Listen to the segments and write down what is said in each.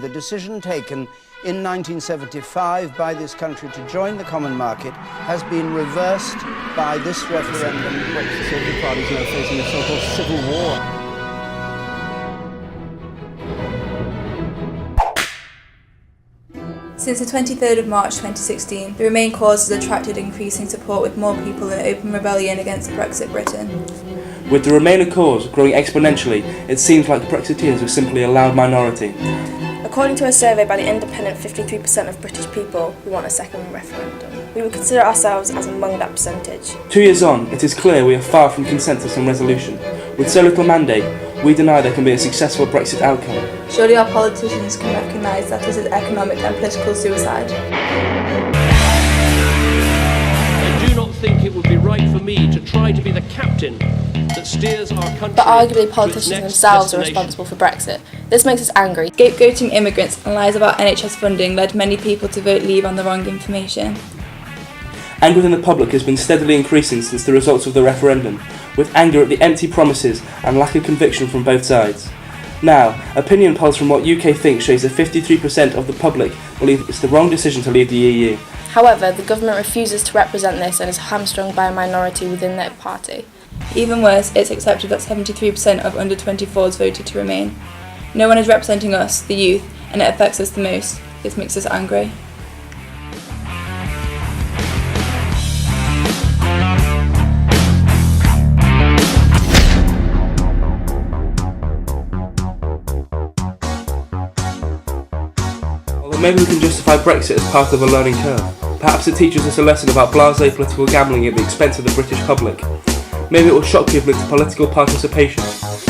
the decision taken in 1975 by this country to join the common market has been reversed by this referendum. The Conservative Party is now facing a so-called civil war. Since the 23rd of March 2016, the Remain cause has attracted increasing support, with more people in open rebellion against Brexit Britain. With the Remainer cause growing exponentially, it seems like Brexiteers are simply a loud minority. According to a survey by the independent 53% of British people, we want a second referendum. We would consider ourselves as among that percentage. 2 years on, it is clear we are far from consensus and resolution. With so little mandate, we deny there can be a successful Brexit outcome. Surely our politicians can recognise that this is economic and political suicide. I do not think it would be right for me to try to be the captain that steers our country. But arguably politicians themselves are responsible for Brexit. This makes us angry. Scapegoating immigrants and lies about NHS funding led many people to vote leave on the wrong information. Anger within the public has been steadily increasing since the results of the referendum, with anger at the empty promises and lack of conviction from both sides. Now, opinion polls from what UK thinks shows that 53% of the public believe it's the wrong decision to leave the EU. However, the government refuses to represent this and is hamstrung by a minority within their party. Even worse, it's accepted that 73% of under 24s voted to remain. No one is representing us, the youth, and it affects us the most. This makes us angry. Although maybe we can justify Brexit as part of a learning curve. Perhaps it teaches us a lesson about blasé political gambling at the expense of the British public. Maybe it will shock people into political participation.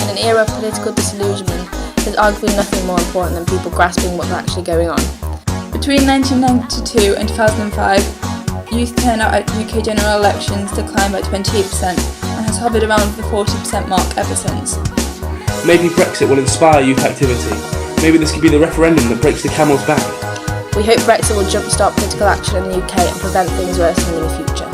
In an era of political disillusionment, there's arguably nothing more important than people grasping what's actually going on. Between 1992 and 2005, youth turnout at UK general elections declined by 28% and has hovered around the 40% mark ever since. Maybe Brexit will inspire youth activity. Maybe this could be the referendum that breaks the camel's back. We hope Brexit will jumpstart political action in the UK and prevent things worsening in the future.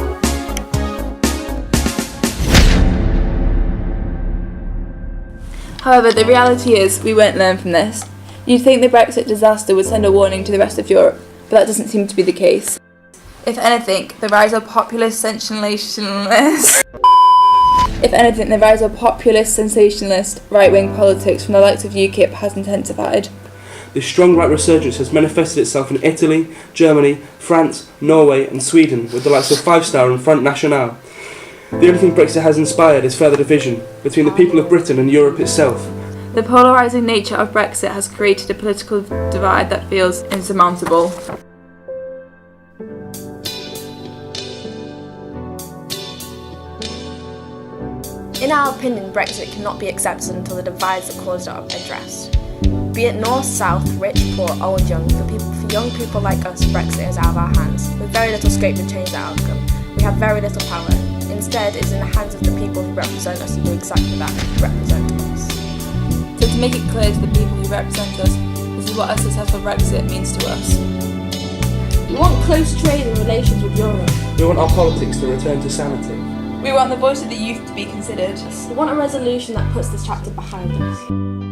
However, the reality is we won't learn from this. You'd think the Brexit disaster would send a warning to the rest of Europe, but that doesn't seem to be the case. If anything, the rise of populist sensationalist right-wing politics from the likes of UKIP has intensified. This strong right resurgence has manifested itself in Italy, Germany, France, Norway and Sweden, with the likes of Five Star and Front National. The only thing Brexit has inspired is further division between the people of Britain and Europe itself. The polarising nature of Brexit has created a political divide that feels insurmountable. In our opinion, Brexit cannot be accepted until the divides that caused it are addressed. Be it north, south, rich, poor, old, young, for young people like us, Brexit is out of our hands, with very little scope to change the outcome. We have very little power. Instead, it's in the hands of the people who represent us to do exactly that, represent us. So to make it clear to the people who represent us, this is what a successful Brexit means to us. We want close trade and relations with Europe. We want our politics to return to sanity. We want the voice of the youth to be considered. We want a resolution that puts this chapter behind us.